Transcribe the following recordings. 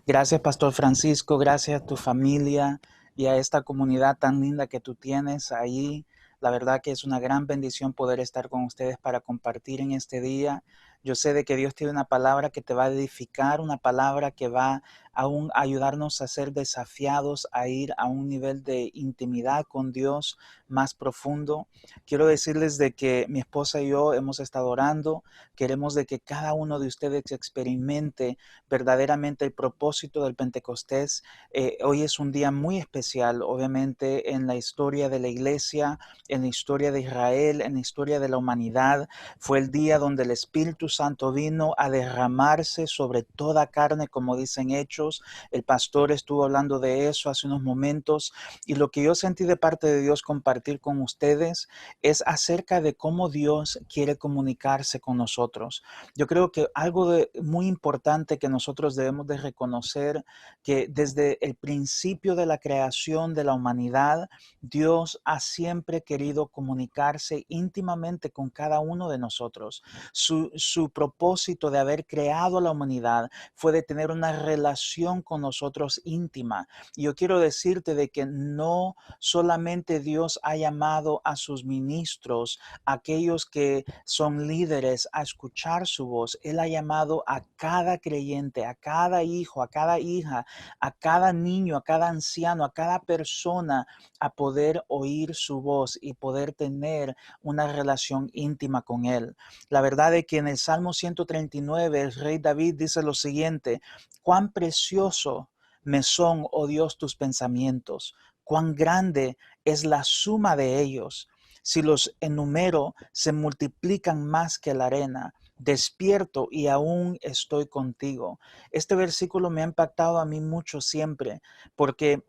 Gracias, Pastor Francisco, gracias a tu familia y a esta comunidad tan linda que tú tienes ahí. La verdad que es una gran bendición poder estar con ustedes para compartir en este día. Yo sé de que Dios tiene una palabra que te va a edificar, una palabra que va aún a ayudarnos a ser desafiados a ir a un nivel de intimidad con Dios más profundo. Quiero decirles de que mi esposa y yo hemos estado orando. Queremos de que cada uno de ustedes experimente verdaderamente el propósito del Pentecostés. Hoy es un día muy especial, obviamente, en la historia de la iglesia, en la historia de Israel, en la historia de la humanidad. Fue el día donde el Espíritu Santo vino a derramarse sobre toda carne, como dicen Hechos. El pastor estuvo hablando de eso hace unos momentos y lo que yo sentí de parte de Dios compartir con ustedes es acerca de cómo Dios quiere comunicarse con nosotros. Yo creo que algo muy importante que nosotros debemos de reconocer, que desde el principio de la creación de la humanidad, Dios ha siempre querido comunicarse íntimamente con cada uno de nosotros. Su propósito de haber creado a la humanidad fue de tener una relación con nosotros íntima. Y yo quiero decirte de que no solamente Dios ha llamado a sus ministros, aquellos que son líderes, a escuchar su voz. Él ha llamado a cada creyente, a cada hijo, a cada hija, a cada niño, a cada anciano, a cada persona a poder oír su voz y poder tener una relación íntima con Él. La verdad es que en el Salmo 139 el rey David dice lo siguiente: cuán precioso me son, oh Dios, tus pensamientos, cuán grande es la suma de ellos. Si los enumero, se multiplican más que la arena. Despierto y aún estoy contigo. Este versículo me ha impactado a mí mucho siempre, porque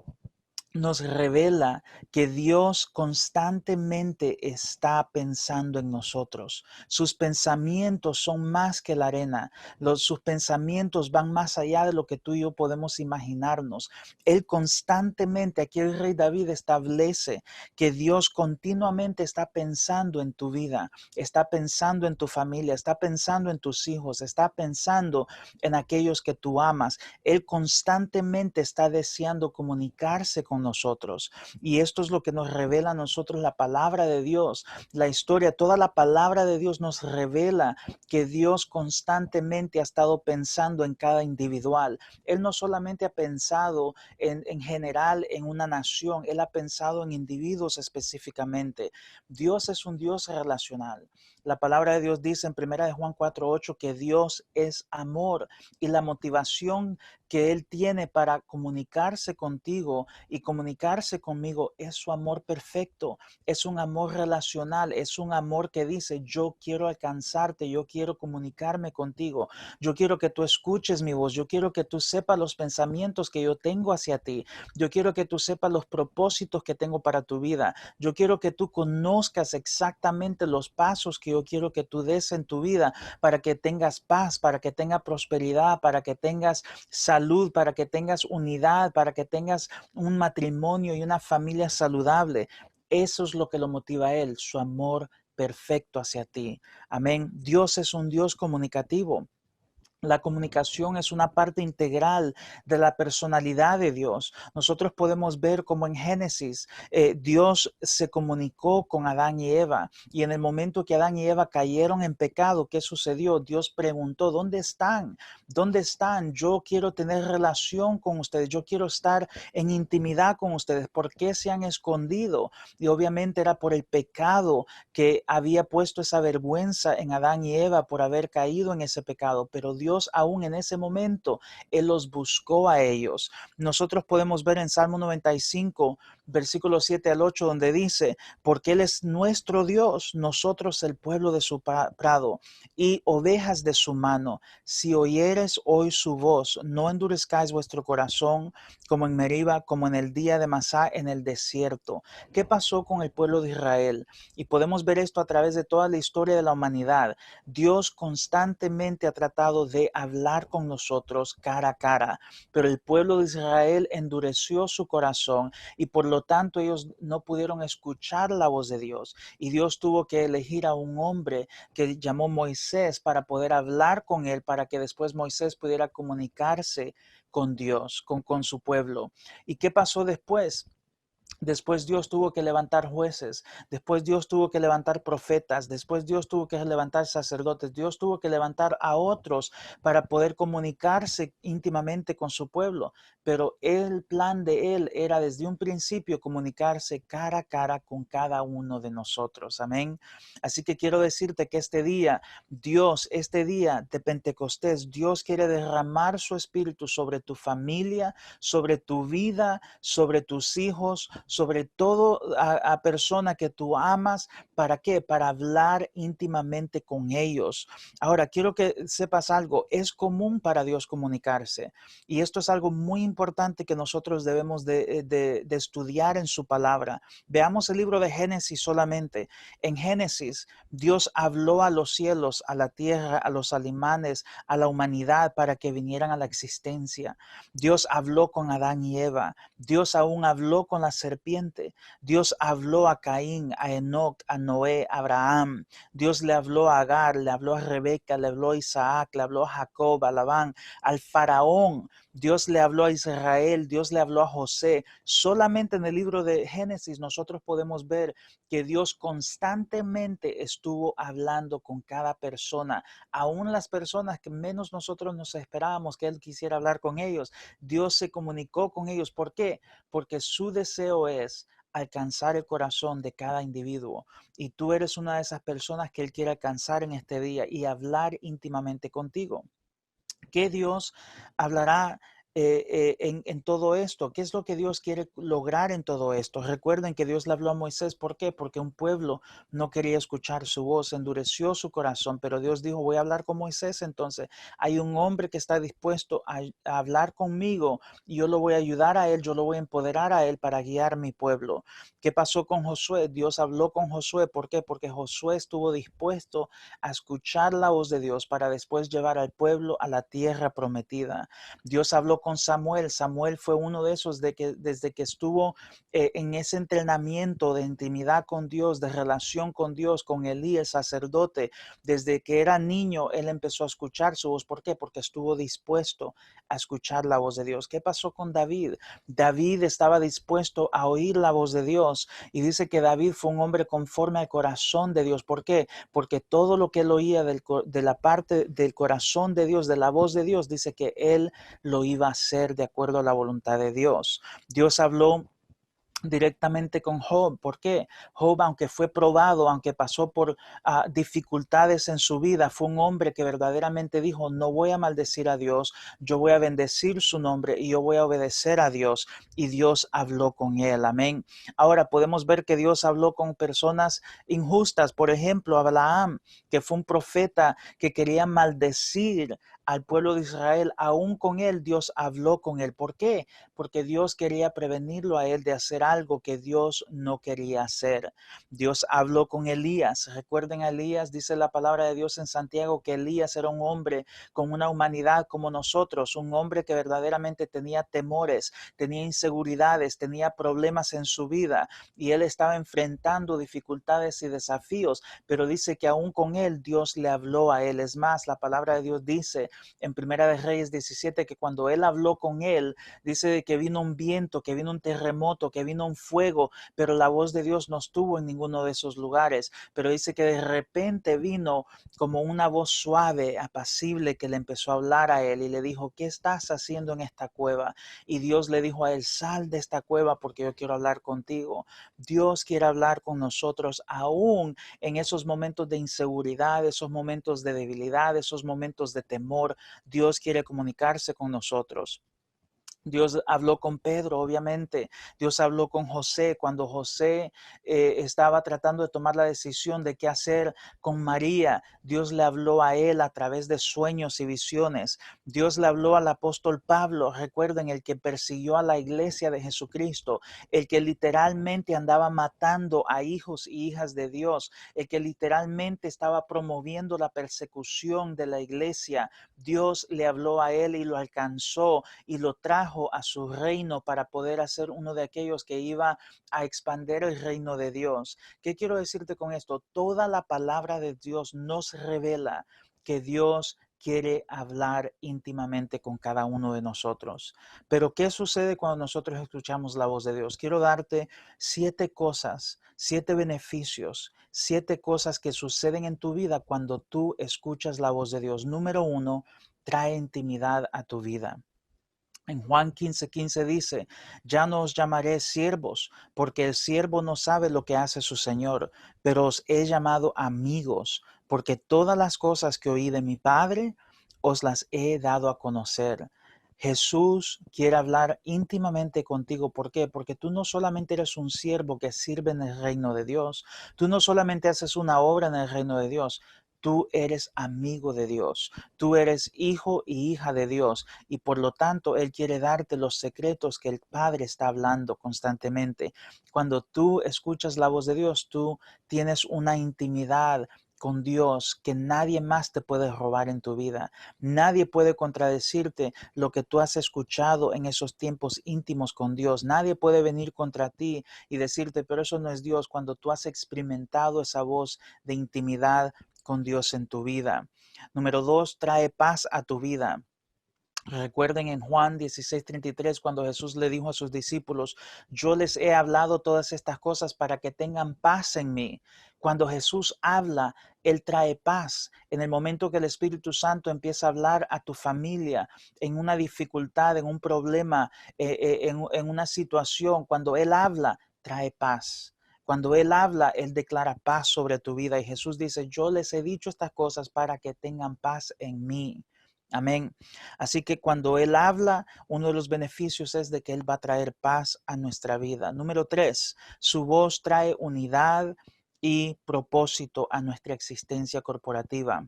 nos revela que Dios constantemente está pensando en nosotros. Sus pensamientos son más que la arena. Sus pensamientos van más allá de lo que tú y yo podemos imaginarnos. Él constantemente, aquí el rey David establece que Dios continuamente está pensando en tu vida, está pensando en tu familia, está pensando en tus hijos, está pensando en aquellos que tú amas. Él constantemente está deseando comunicarse con nosotros. Y esto es lo que nos revela a nosotros la palabra de Dios, la historia, toda la palabra de Dios nos revela que Dios constantemente ha estado pensando en cada individual. Él no solamente ha pensado en general en una nación, Él ha pensado en individuos específicamente. Dios es un Dios relacional. La palabra de Dios dice en 1 de Juan 4:8 que Dios es amor y la motivación que Él tiene para comunicarse contigo y comunicarse conmigo es su amor perfecto, es un amor relacional, es un amor que dice: yo quiero alcanzarte, yo quiero comunicarme contigo, yo quiero que tú escuches mi voz, yo quiero que tú sepas los pensamientos que yo tengo hacia ti, yo quiero que tú sepas los propósitos que tengo para tu vida, yo quiero que tú conozcas exactamente los pasos que yo quiero que tú des en tu vida para que tengas paz, para que tengas prosperidad, para que tengas salud, para que tengas unidad, para que tengas un matrimonio y una familia saludable. Eso es lo que lo motiva a Él, su amor perfecto hacia ti. Amén. Dios es un Dios comunicativo. La comunicación es una parte integral de la personalidad de Dios. Nosotros podemos ver como en Génesis, Dios se comunicó con Adán y Eva, y en el momento que Adán y Eva cayeron en pecado, ¿qué sucedió? Dios preguntó: ¿dónde están? ¿Dónde están? Yo quiero tener relación con ustedes, yo quiero estar en intimidad con ustedes. ¿Por qué se han escondido? Y obviamente era por el pecado que había puesto esa vergüenza en Adán y Eva por haber caído en ese pecado, pero Dios aún en ese momento, Él los buscó a ellos. Nosotros podemos ver en Salmo 95, versículo 7 al 8, donde dice: porque Él es nuestro Dios, nosotros el pueblo de su prado y ovejas de su mano. Si oyeres hoy su voz, no endurezcáis vuestro corazón como en Meriba, como en el día de Masá en el desierto. ¿Qué pasó con el pueblo de Israel? Y podemos ver esto a través de toda la historia de la humanidad. Dios constantemente ha tratado de hablar con nosotros cara a cara, pero el pueblo de Israel endureció su corazón y por lo tanto ellos no pudieron escuchar la voz de Dios. Y Dios tuvo que elegir a un hombre que llamó Moisés para poder hablar con él, para que después Moisés pudiera comunicarse con Dios, con su pueblo. ¿Y qué pasó después? Después Dios tuvo que levantar jueces, después Dios tuvo que levantar profetas, después Dios tuvo que levantar sacerdotes, Dios tuvo que levantar a otros para poder comunicarse íntimamente con su pueblo. Pero el plan de Él era desde un principio comunicarse cara a cara con cada uno de nosotros. Amén. Así que quiero decirte que este día, Dios, este día de Pentecostés, Dios quiere derramar su espíritu sobre tu familia, sobre tu vida, sobre tus hijos, sobre todo a persona que tú amas. ¿Para qué? Para hablar íntimamente con ellos. Ahora, quiero que sepas algo. Es común para Dios comunicarse. Y esto es algo muy importante que nosotros debemos de estudiar en su palabra. Veamos el libro de Génesis solamente. En Génesis, Dios habló a los cielos, a la tierra, a los alimanes, a la humanidad para que vinieran a la existencia. Dios habló con Adán y Eva. Dios aún habló con la serpiente. Dios habló a Caín, a Enoc, a Noé, a Abraham. Dios le habló a Agar, le habló a Rebeca, le habló a Isaac, le habló a Jacob, a Labán, al faraón. Dios le habló a Israel, Dios le habló a José. Solamente en el libro de Génesis nosotros podemos ver que Dios constantemente estuvo hablando con cada persona, aún las personas que menos nosotros nos esperábamos que Él quisiera hablar con ellos. Dios se comunicó con ellos. ¿Por qué? Porque su deseo es alcanzar el corazón de cada individuo. Y tú eres una de esas personas que Él quiere alcanzar en este día y hablar íntimamente contigo. ¿Qué Dios hablará en todo esto? ¿Qué es lo que Dios quiere lograr en todo esto? Recuerden que Dios le habló a Moisés. ¿Por qué? Porque un pueblo no quería escuchar su voz, endureció su corazón, pero Dios dijo, voy a hablar con Moisés. Entonces hay un hombre que está dispuesto a hablar conmigo y yo lo voy a ayudar a él, yo lo voy a empoderar a él para guiar mi pueblo. ¿Qué pasó con Josué? Dios habló con Josué. ¿Por qué? Porque Josué estuvo dispuesto a escuchar la voz de Dios para después llevar al pueblo a la tierra prometida. Dios habló con Samuel. Samuel fue uno de esos desde que estuvo en ese entrenamiento de intimidad con Dios, de relación con Dios, con Elí, el sacerdote. Desde que era niño, él empezó a escuchar su voz. ¿Por qué? Porque estuvo dispuesto a escuchar la voz de Dios. ¿Qué pasó con David? David estaba dispuesto a oír la voz de Dios y dice que David fue un hombre conforme al corazón de Dios. ¿Por qué? Porque todo lo que él oía de la parte del corazón de Dios, de la voz de Dios, dice que él lo iba a hacer de acuerdo a la voluntad de Dios. Dios habló directamente con Job. ¿Por qué? Job, aunque fue probado, aunque pasó por dificultades en su vida, fue un hombre que verdaderamente dijo, no voy a maldecir a Dios, yo voy a bendecir su nombre y yo voy a obedecer a Dios. Y Dios habló con él. Amén. Ahora podemos ver que Dios habló con personas injustas. Por ejemplo, Balaam, que fue un profeta que quería maldecir al pueblo de Israel. Aún con él Dios habló con él. ¿Por qué? Porque Dios quería prevenirlo a él de hacer algo que Dios no quería hacer. Dios habló con Elías. Recuerden a Elías, dice la palabra de Dios en Santiago, que Elías era un hombre con una humanidad como nosotros, un hombre que verdaderamente tenía temores, tenía inseguridades, tenía problemas en su vida y él estaba enfrentando dificultades y desafíos, pero dice que aún con él Dios le habló a él. Es más, la palabra de Dios dice en Primera de Reyes 17 que cuando él habló con él, dice que vino un viento, que vino un terremoto, que vino un fuego, pero la voz de Dios no estuvo en ninguno de esos lugares. Pero dice que de repente vino como una voz suave, apacible, que le empezó a hablar a él y le dijo, ¿qué estás haciendo en esta cueva? Y Dios le dijo a él, sal de esta cueva porque yo quiero hablar contigo. Dios quiere hablar con nosotros aún en esos momentos de inseguridad, esos momentos de debilidad, esos momentos de temor. Dios quiere comunicarse con nosotros. Dios habló con Pedro, obviamente. Dios habló con José cuando José estaba tratando de tomar la decisión de qué hacer con María. Dios le habló a él a través de sueños y visiones. Dios le habló al apóstol Pablo, recuerden, el que persiguió a la iglesia de Jesucristo, el que literalmente andaba matando a hijos y hijas de Dios, el que literalmente estaba promoviendo la persecución de la iglesia. Dios le habló a él y lo alcanzó y lo trajo trajo a su reino para poder hacer uno de aquellos que iba a expandir el reino de Dios. ¿Qué quiero decirte con esto? Toda la palabra de Dios nos revela que Dios quiere hablar íntimamente con cada uno de nosotros. Pero ¿qué sucede cuando nosotros escuchamos la voz de Dios? Quiero darte 7 cosas, 7 beneficios, 7 cosas que suceden en tu vida cuando tú escuchas la voz de Dios. Número 1, trae intimidad a tu vida. En Juan 15:15 dice, ya no os llamaré siervos, porque el siervo no sabe lo que hace su Señor, pero os he llamado amigos, porque todas las cosas que oí de mi Padre os las he dado a conocer. Jesús quiere hablar íntimamente contigo. ¿Por qué? Porque tú no solamente eres un siervo que sirve en el reino de Dios, tú no solamente haces una obra en el reino de Dios, tú eres amigo de Dios, tú eres hijo y hija de Dios y por lo tanto Él quiere darte los secretos que el Padre está hablando constantemente. Cuando tú escuchas la voz de Dios, tú tienes una intimidad con Dios que nadie más te puede robar en tu vida. Nadie puede contradecirte lo que tú has escuchado en esos tiempos íntimos con Dios. Nadie puede venir contra ti y decirte, pero eso no es Dios, cuando tú has experimentado esa voz de intimidad con Dios en tu vida. Número 2, trae paz a tu vida. Recuerden en Juan 16:33 cuando Jesús le dijo a sus discípulos, yo les he hablado todas estas cosas para que tengan paz en mí. Cuando Jesús habla, Él trae paz. En el momento que el Espíritu Santo empieza a hablar a tu familia, en una dificultad, en un problema, en una situación, cuando Él habla, trae paz. Cuando Él habla, Él declara paz sobre tu vida. Y Jesús dice, yo les he dicho estas cosas para que tengan paz en mí. Amén. Así que cuando Él habla, uno de los beneficios es de que Él va a traer paz a nuestra vida. Número 3, su voz trae unidad y propósito a nuestra existencia corporativa.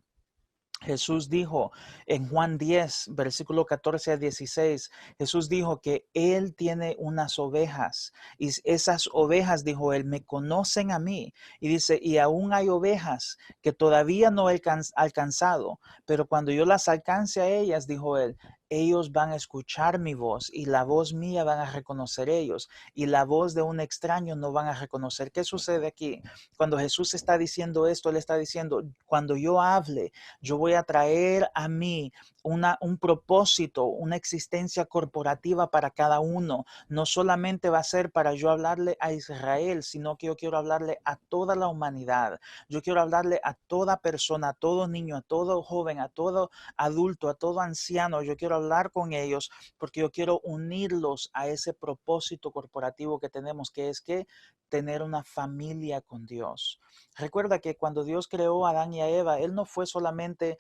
Jesús dijo en Juan 10, versículo 14 a 16, Jesús dijo que Él tiene unas ovejas y esas ovejas, dijo Él, me conocen a mí. Y dice, y aún hay ovejas que todavía no he alcanzado, pero cuando yo las alcance a ellas, dijo Él, ellos van a escuchar mi voz y la voz mía van a reconocer ellos y la voz de un extraño no van a reconocer. ¿Qué sucede aquí? Cuando Jesús está diciendo esto, Él está diciendo, cuando yo hable, yo voy a traer a mí un propósito, una existencia corporativa para cada uno. No solamente va a ser para yo hablarle a Israel, sino que yo quiero hablarle a toda la humanidad. Yo quiero hablarle a toda persona, a todo niño, a todo joven, a todo adulto, a todo anciano. Yo quiero hablar con ellos porque yo quiero unirlos a ese propósito corporativo que tenemos, que es que tener una familia con Dios. Recuerda que cuando Dios creó a Adán y a Eva, Él no fue solamente,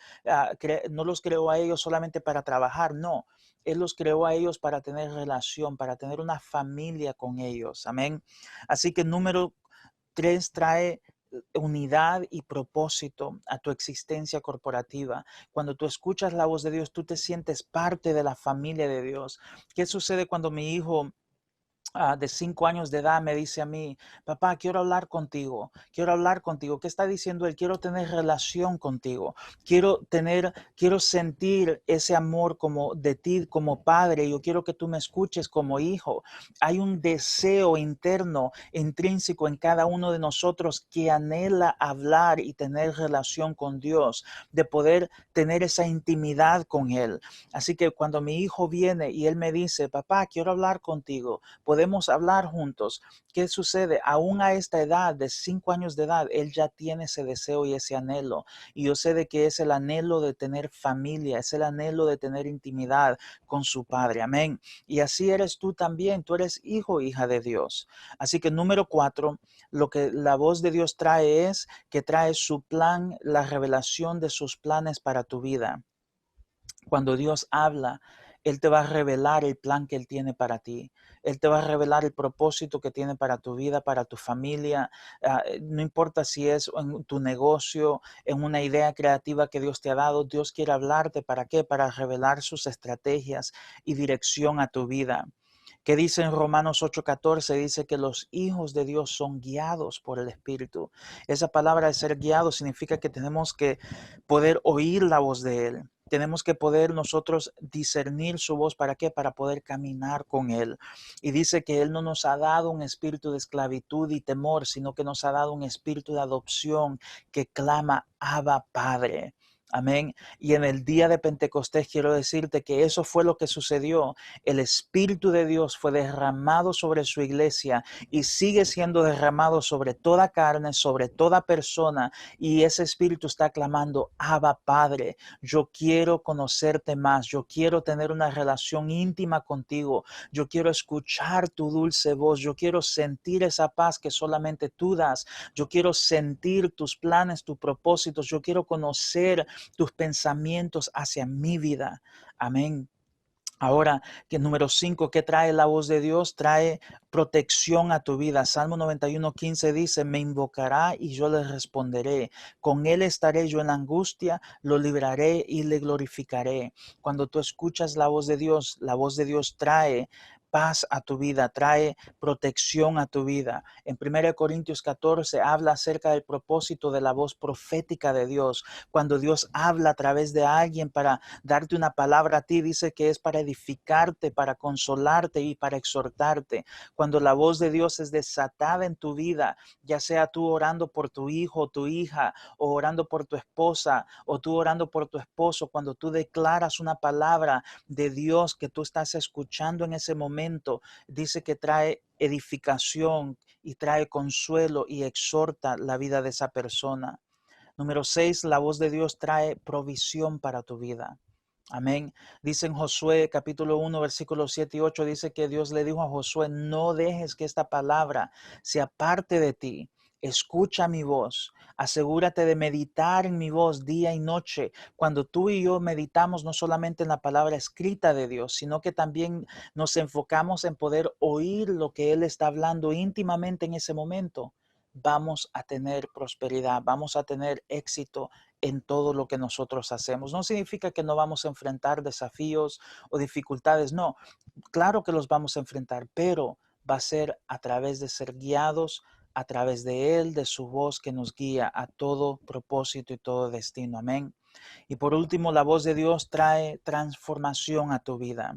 no los creó a ellos solamente para trabajar, no. Él los creó a ellos para tener relación, para tener una familia con ellos. Amén. Así que número 3 trae unidad y propósito a tu existencia corporativa. Cuando tú escuchas la voz de Dios, tú te sientes parte de la familia de Dios. ¿Qué sucede cuando mi hijo de 5 años de edad me dice a mí, papá, quiero hablar contigo, quiero hablar contigo? ¿Qué está diciendo él? Quiero tener relación contigo, quiero sentir ese amor como de ti como padre, yo quiero que tú me escuches como hijo. Hay un deseo interno, intrínseco en cada uno de nosotros que anhela hablar y tener relación con Dios, de poder tener esa intimidad con Él. Así que cuando mi hijo viene y él me dice, papá, quiero hablar contigo, podemos hablar juntos. ¿Qué sucede? Aún a esta edad de 5 años de edad, él ya tiene ese deseo y ese anhelo. Y yo sé de que es el anhelo de tener familia, es el anhelo de tener intimidad con su padre. Amén. Y así eres tú también. Tú eres hijo, hija de Dios. Así que número 4, lo que la voz de Dios trae es que trae su plan, la revelación de sus planes para tu vida. Cuando Dios habla, Él te va a revelar el plan que Él tiene para ti. Él te va a revelar el propósito que tiene para tu vida, para tu familia. No importa si es en tu negocio, en una idea creativa que Dios te ha dado. Dios quiere hablarte. ¿Para qué? Para revelar sus estrategias y dirección a tu vida. ¿Qué dice en Romanos 8:14? Dice que los hijos de Dios son guiados por el Espíritu. Esa palabra de ser guiado significa que tenemos que poder oír la voz de Él. Tenemos que poder nosotros discernir su voz. ¿Para qué? Para poder caminar con Él. Y dice que Él no nos ha dado un espíritu de esclavitud y temor, sino que nos ha dado un espíritu de adopción que clama, Abba, Padre. Amén. Y en el día de Pentecostés quiero decirte que eso fue lo que sucedió. El Espíritu de Dios fue derramado sobre su iglesia y sigue siendo derramado sobre toda carne, sobre toda persona. Y ese Espíritu está clamando, Abba, Padre, yo quiero conocerte más, yo quiero tener una relación íntima contigo, yo quiero escuchar tu dulce voz, yo quiero sentir esa paz que solamente tú das, yo quiero sentir tus planes, tus propósitos, yo quiero conocer tus pensamientos hacia mi vida. Amén. Ahora, que número 5, ¿qué trae la voz de Dios? Trae protección a tu vida. Salmo 91:15 dice, me invocará y yo le responderé. Con él estaré yo en la angustia, lo libraré y le glorificaré. Cuando tú escuchas la voz de Dios trae paz a tu vida, trae protección a tu vida. En 1 Corintios 14 habla acerca del propósito de la voz profética de Dios. Cuando Dios habla a través de alguien para darte una palabra a ti, dice que es para edificarte, para consolarte y para exhortarte. Cuando la voz de Dios es desatada en tu vida, ya sea tú orando por tu hijo o tu hija, o orando por tu esposa, o tú orando por tu esposo, cuando tú declaras una palabra de Dios que tú estás escuchando en ese momento, dice que trae edificación y trae consuelo y exhorta la vida de esa persona. Número 6, la voz de Dios trae provisión para tu vida. Amén. Dice en Josué capítulo 1, versículos 7 y 8, dice que Dios le dijo a Josué, no dejes que esta palabra se aparte de ti. Escucha mi voz, asegúrate de meditar en mi voz día y noche. Cuando tú y yo meditamos no solamente en la palabra escrita de Dios, sino que también nos enfocamos en poder oír lo que Él está hablando íntimamente en ese momento, vamos a tener prosperidad, vamos a tener éxito en todo lo que nosotros hacemos. No significa que no vamos a enfrentar desafíos o dificultades, no, claro que los vamos a enfrentar, pero va a ser a través de ser guiados, a través de Él, de su voz que nos guía a todo propósito y todo destino. Amén. Y por último, la voz de Dios trae transformación a tu vida.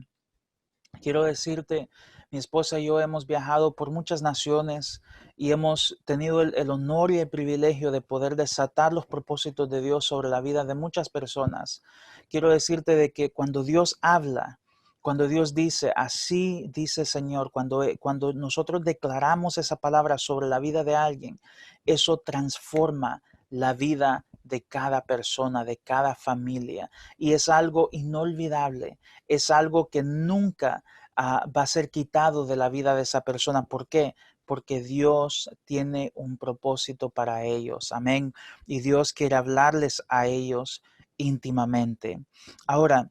Quiero decirte, mi esposa y yo hemos viajado por muchas naciones y hemos tenido el honor y el privilegio de poder desatar los propósitos de Dios sobre la vida de muchas personas. Quiero decirte de que cuando Dios habla, cuando Dios dice, así dice el Señor, cuando nosotros declaramos esa palabra sobre la vida de alguien, eso transforma la vida de cada persona, de cada familia. Y es algo inolvidable, es algo que nunca va a ser quitado de la vida de esa persona. ¿Por qué? Porque Dios tiene un propósito para ellos. Amén. Y Dios quiere hablarles a ellos íntimamente. Ahora,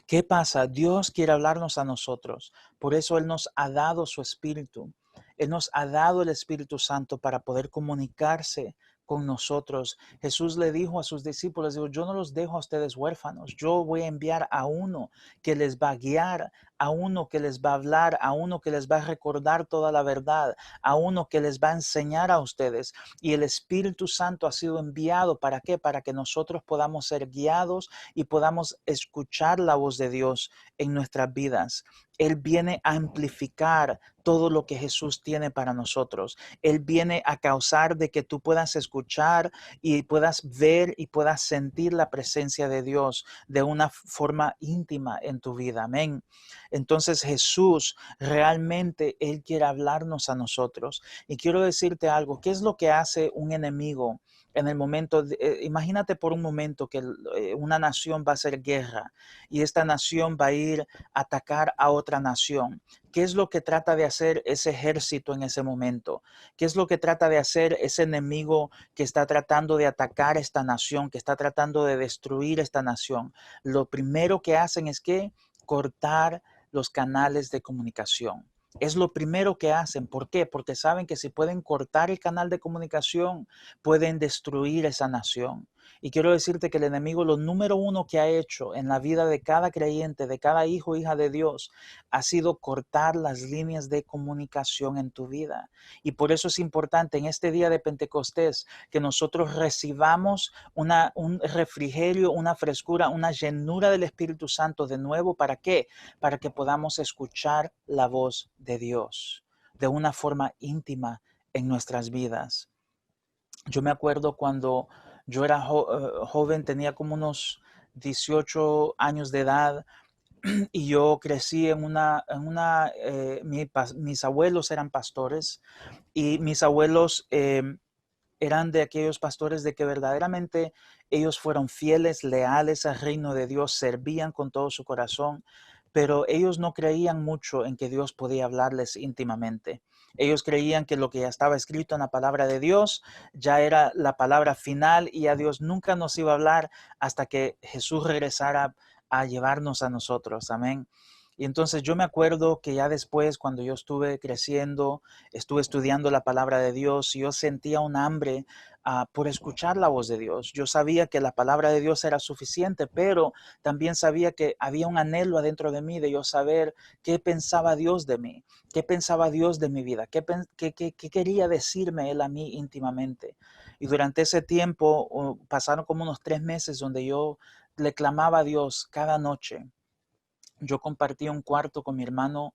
¿qué pasa? Dios quiere hablarnos a nosotros. Por eso Él nos ha dado su Espíritu. Él nos ha dado el Espíritu Santo para poder comunicarse con nosotros. Jesús le dijo a sus discípulos, dijo, yo no los dejo a ustedes huérfanos. Yo voy a enviar a uno que les va a guiar, a uno que les va a hablar, a uno que les va a recordar toda la verdad, a uno que les va a enseñar a ustedes. Y el Espíritu Santo ha sido enviado, ¿para qué? Para que nosotros podamos ser guiados y podamos escuchar la voz de Dios en nuestras vidas. Él viene a amplificar todo lo que Jesús tiene para nosotros. Él viene a causar de que tú puedas escuchar y puedas ver y puedas sentir la presencia de Dios de una forma íntima en tu vida. Amén. Entonces Jesús realmente, Él quiere hablarnos a nosotros. Y quiero decirte algo, ¿qué es lo que hace un enemigo? En el momento, imagínate por un momento que una nación va a hacer guerra y esta nación va a ir a atacar a otra nación. ¿Qué es lo que trata de hacer ese ejército en ese momento? ¿Qué es lo que trata de hacer ese enemigo que está tratando de atacar esta nación, que está tratando de destruir esta nación? Lo primero que hacen es que cortar los canales de comunicación. Es lo primero que hacen. ¿Por qué? Porque saben que si pueden cortar el canal de comunicación, pueden destruir esa nación. Y quiero decirte que el enemigo, lo número uno que ha hecho en la vida de cada creyente, de cada hijo o hija de Dios, ha sido cortar las líneas de comunicación en tu vida. Y por eso es importante en este día de Pentecostés que nosotros recibamos un refrigerio, una frescura, una llenura del Espíritu Santo de nuevo. ¿Para qué? Para que podamos escuchar la voz de Dios de una forma íntima en nuestras vidas. Yo me acuerdo cuando yo era joven, tenía como unos 18 años de edad, y yo crecí mis abuelos eran pastores, y mis abuelos eran de aquellos pastores de que verdaderamente ellos fueron fieles, leales al reino de Dios, servían con todo su corazón, pero ellos no creían mucho en que Dios podía hablarles íntimamente. Ellos creían que lo que ya estaba escrito en la palabra de Dios ya era la palabra final, y a Dios nunca nos iba a hablar hasta que Jesús regresara a llevarnos a nosotros. Amén. Y entonces yo me acuerdo que ya después, cuando yo estuve creciendo, estuve estudiando la palabra de Dios, y yo sentía un hambre por escuchar la voz de Dios. Yo sabía que la palabra de Dios era suficiente, pero también sabía que había un anhelo adentro de mí de yo saber qué pensaba Dios de mí, qué pensaba Dios de mi vida, qué quería decirme Él a mí íntimamente. Y durante ese tiempo pasaron como unos 3 meses donde yo le clamaba a Dios cada noche. Yo compartía un cuarto con mi hermano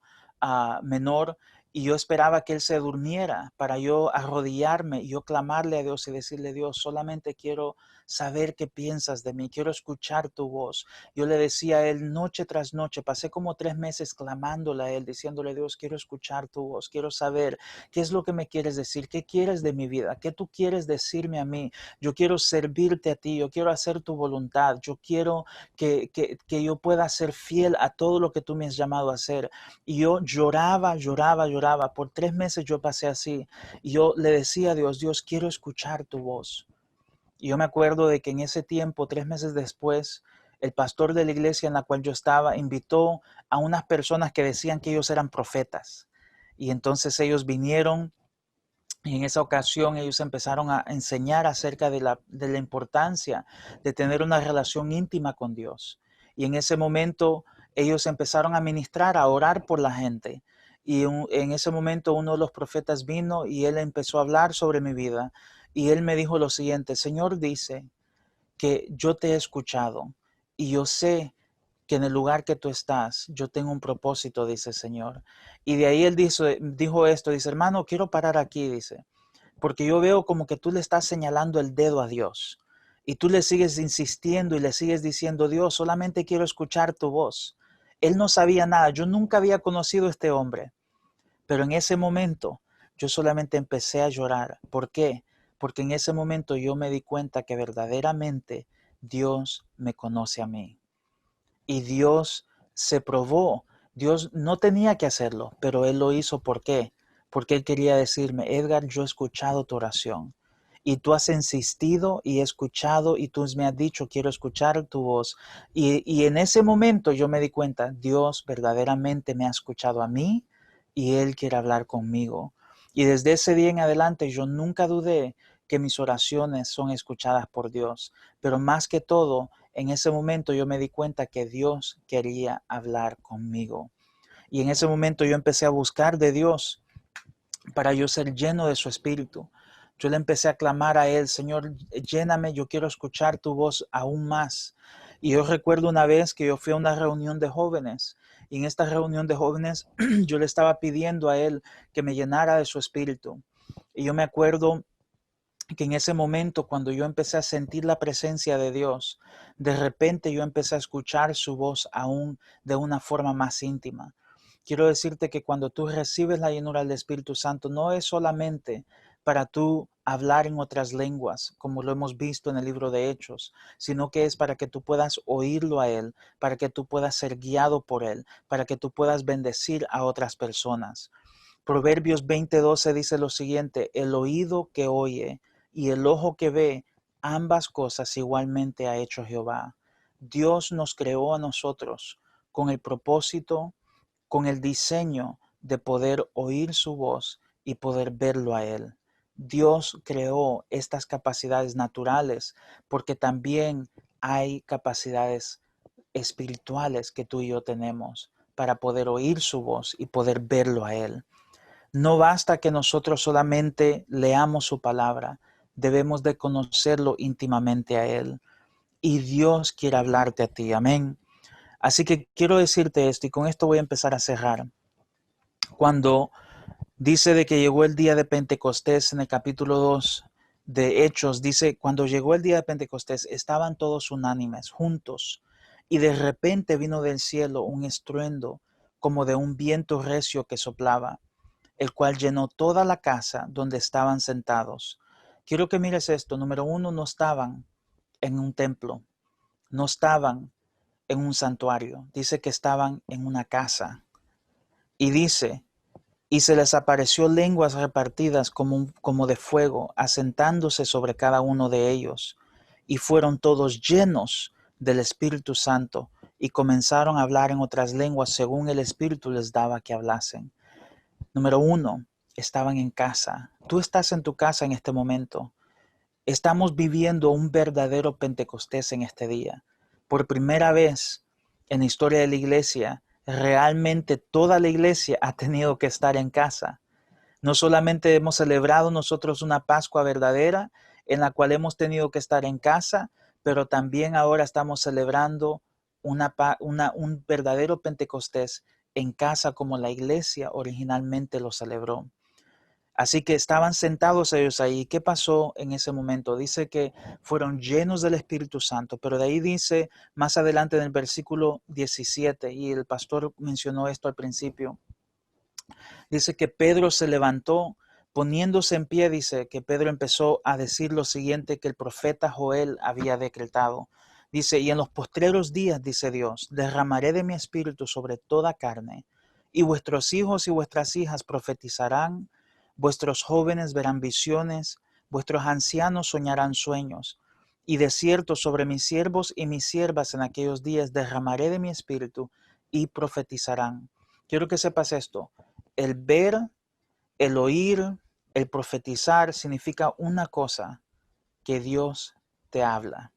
menor, y yo esperaba que él se durmiera para yo arrodillarme y yo clamarle a Dios y decirle: Dios, solamente quiero saber qué piensas de mí, quiero escuchar tu voz. Yo le decía a él noche tras noche, pasé como 3 meses clamándole a él, diciéndole: Dios, quiero escuchar tu voz, quiero saber qué es lo que me quieres decir, qué quieres de mi vida, qué tú quieres decirme a mí. Yo quiero servirte a ti, yo quiero hacer tu voluntad, yo quiero que yo pueda ser fiel a todo lo que tú me has llamado a hacer. Y yo lloraba, lloraba, lloraba. Por 3 meses yo pasé así. Y yo le decía a Dios: Dios, quiero escuchar tu voz. Y yo me acuerdo de que en ese tiempo, 3 meses después, el pastor de la iglesia en la cual yo estaba invitó a unas personas que decían que ellos eran profetas. Y entonces ellos vinieron, y en esa ocasión ellos empezaron a enseñar acerca de la importancia de tener una relación íntima con Dios. Y en ese momento ellos empezaron a ministrar, a orar por la gente. Y en ese momento uno de los profetas vino y él empezó a hablar sobre mi vida. Y él me dijo lo siguiente: Señor dice que yo te he escuchado, y yo sé que en el lugar que tú estás, yo tengo un propósito, dice el Señor. Y de ahí él dijo esto, dice: hermano, quiero parar aquí, dice, porque yo veo como que tú le estás señalando el dedo a Dios, y tú le sigues insistiendo y le sigues diciendo: Dios, solamente quiero escuchar tu voz. Él no sabía nada, yo nunca había conocido a este hombre, pero en ese momento yo solamente empecé a llorar. ¿Por qué? Porque en ese momento yo me di cuenta que verdaderamente Dios me conoce a mí. Y Dios se probó. Dios no tenía que hacerlo, pero Él lo hizo. ¿Por qué? Porque Él quería decirme: Edgar, yo he escuchado tu oración. Y tú has insistido y he escuchado, y tú me has dicho: quiero escuchar tu voz. Y en ese momento yo me di cuenta: Dios verdaderamente me ha escuchado a mí, y Él quiere hablar conmigo. Y desde ese día en adelante yo nunca dudé que mis oraciones son escuchadas por Dios. Pero más que todo, en ese momento yo me di cuenta que Dios quería hablar conmigo. Y en ese momento yo empecé a buscar de Dios para yo ser lleno de su espíritu. Yo le empecé a clamar a Él: Señor, lléname, yo quiero escuchar tu voz aún más. Y yo recuerdo una vez que yo fui a una reunión de jóvenes, y en esta reunión de jóvenes yo le estaba pidiendo a Él que me llenara de su espíritu. Y yo me acuerdo que en ese momento, cuando yo empecé a sentir la presencia de Dios, de repente yo empecé a escuchar su voz aún de una forma más íntima. Quiero decirte que cuando tú recibes la llenura del Espíritu Santo, no es solamente para tú hablar en otras lenguas, como lo hemos visto en el libro de Hechos, sino que es para que tú puedas oírlo a Él, para que tú puedas ser guiado por Él, para que tú puedas bendecir a otras personas. Proverbios 20:12 dice lo siguiente: el oído que oye y el ojo que ve, ambas cosas igualmente ha hecho Jehová. Dios nos creó a nosotros con el propósito, con el diseño de poder oír su voz y poder verlo a Él. Dios creó estas capacidades naturales porque también hay capacidades espirituales que tú y yo tenemos para poder oír su voz y poder verlo a Él. No basta que nosotros solamente leamos su palabra, debemos de conocerlo íntimamente a Él. Y Dios quiere hablarte a ti, amén. Así que quiero decirte esto y con esto voy a empezar a cerrar. Cuando dice de que llegó el día de Pentecostés en el capítulo 2 de Hechos, dice, cuando llegó el día de Pentecostés estaban todos unánimes, juntos, y de repente vino del cielo un estruendo como de un viento recio que soplaba, el cual llenó toda la casa donde estaban sentados. Quiero que mires esto. Número uno, no estaban en un templo, no estaban en un santuario, dice que estaban en una casa. Y dice, y se les apareció lenguas repartidas como de fuego, asentándose sobre cada uno de ellos. Y fueron todos llenos del Espíritu Santo y comenzaron a hablar en otras lenguas según el Espíritu les daba que hablasen. Número uno, estaban en casa. Tú estás en tu casa en este momento. Estamos viviendo un verdadero Pentecostés en este día. Por primera vez en la historia de la iglesia, realmente toda la iglesia ha tenido que estar en casa. No solamente hemos celebrado nosotros una Pascua verdadera en la cual hemos tenido que estar en casa, pero también ahora estamos celebrando un verdadero Pentecostés en casa como la iglesia originalmente lo celebró. Así que estaban sentados ellos ahí. ¿Qué pasó en ese momento? Dice que fueron llenos del Espíritu Santo, pero de ahí dice más adelante en el versículo 17, y el pastor mencionó esto al principio, dice que Pedro se levantó, poniéndose en pie, dice que Pedro empezó a decir lo siguiente que el profeta Joel había decretado. Dice, y en los postreros días, dice Dios, derramaré de mi espíritu sobre toda carne, y vuestros hijos y vuestras hijas profetizarán, vuestros jóvenes verán visiones, vuestros ancianos soñarán sueños, y de cierto sobre mis siervos y mis siervas en aquellos días derramaré de mi espíritu y profetizarán. Quiero que sepas esto. El ver, el oír, el profetizar significa una cosa, que Dios te habla.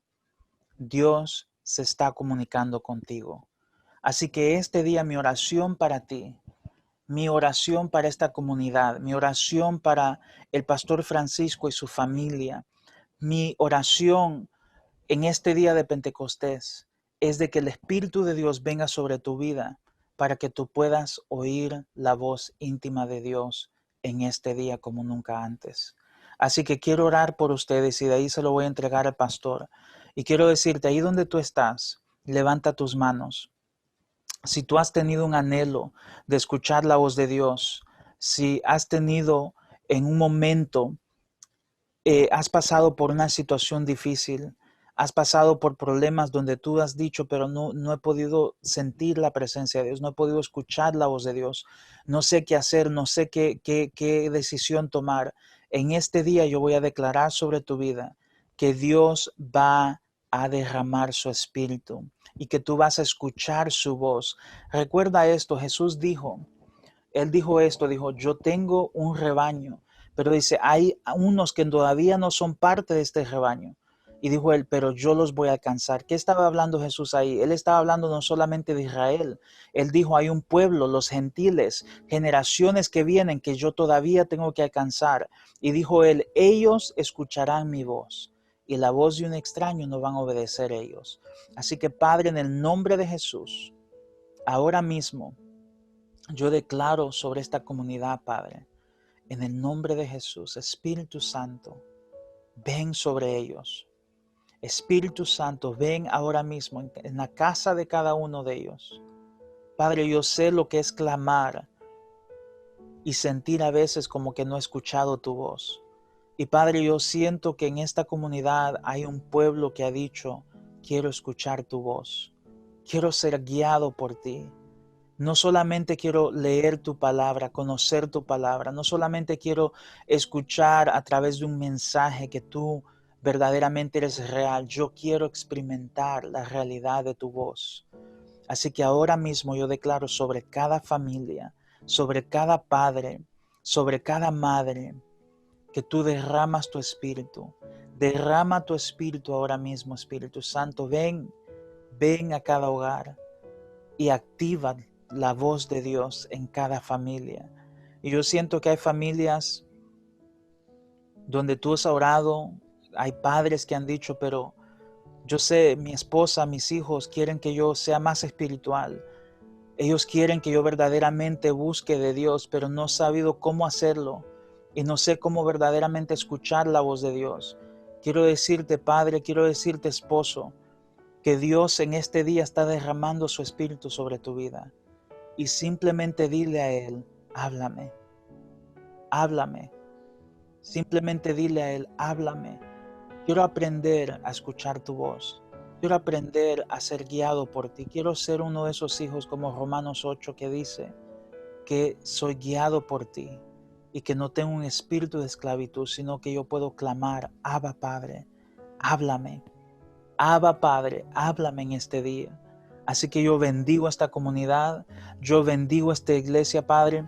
Dios se está comunicando contigo. Así que este día mi oración para ti, mi oración para esta comunidad, mi oración para el pastor Francisco y su familia, mi oración en este día de Pentecostés es de que el Espíritu de Dios venga sobre tu vida para que tú puedas oír la voz íntima de Dios en este día como nunca antes. Así que quiero orar por ustedes y de ahí se lo voy a entregar al pastor. Y quiero decirte, ahí donde tú estás, levanta tus manos. Si tú has tenido un anhelo de escuchar la voz de Dios, si has tenido en un momento has pasado por una situación difícil, has pasado por problemas donde tú has dicho, pero no he podido sentir la presencia de Dios, no he podido escuchar la voz de Dios, no sé qué hacer, no sé qué decisión tomar. En este día yo voy a declarar sobre tu vida que Dios va a derramar su espíritu y que tú vas a escuchar su voz. Recuerda esto, Jesús dijo, él dijo esto, dijo, yo tengo un rebaño, pero dice, hay unos que todavía no son parte de este rebaño. Y dijo él, pero yo los voy a alcanzar. ¿Qué estaba hablando Jesús ahí? Él estaba hablando no solamente de Israel. Él dijo, hay un pueblo, los gentiles, generaciones que vienen que yo todavía tengo que alcanzar. Y dijo él, ellos escucharán mi voz. Y la voz de un extraño no van a obedecer ellos. Así que Padre, en el nombre de Jesús, ahora mismo, yo declaro sobre esta comunidad, Padre, en el nombre de Jesús, Espíritu Santo, ven sobre ellos. Espíritu Santo, ven ahora mismo en la casa de cada uno de ellos. Padre, yo sé lo que es clamar y sentir a veces como que no he escuchado tu voz. Y Padre, yo siento que en esta comunidad hay un pueblo que ha dicho, quiero escuchar tu voz, quiero ser guiado por ti. No solamente quiero leer tu palabra, conocer tu palabra, no solamente quiero escuchar a través de un mensaje que tú verdaderamente eres real, yo quiero experimentar la realidad de tu voz. Así que ahora mismo yo declaro sobre cada familia, sobre cada padre, sobre cada madre, que tú derramas tu espíritu. Derrama tu espíritu ahora mismo, Espíritu Santo. Ven a cada hogar y activa la voz de Dios en cada familia. Y yo siento que hay familias donde tú has orado, hay padres que han dicho, pero yo sé, mi esposa, mis hijos quieren que yo sea más espiritual. Ellos quieren que yo verdaderamente busque de Dios, pero no he sabido cómo hacerlo y no sé cómo verdaderamente escuchar la voz de Dios. Quiero decirte, padre, quiero decirte, esposo, que Dios en este día está derramando su espíritu sobre tu vida. Y simplemente dile a Él, háblame, háblame. Simplemente dile a Él, háblame. Quiero aprender a escuchar tu voz. Quiero aprender a ser guiado por ti. Quiero ser uno de esos hijos como Romanos 8 que dice que soy guiado por ti y que no tengo un espíritu de esclavitud, sino que yo puedo clamar, Abba Padre, háblame. Abba Padre, háblame en este día. Así que yo bendigo esta comunidad, yo bendigo esta iglesia, Padre,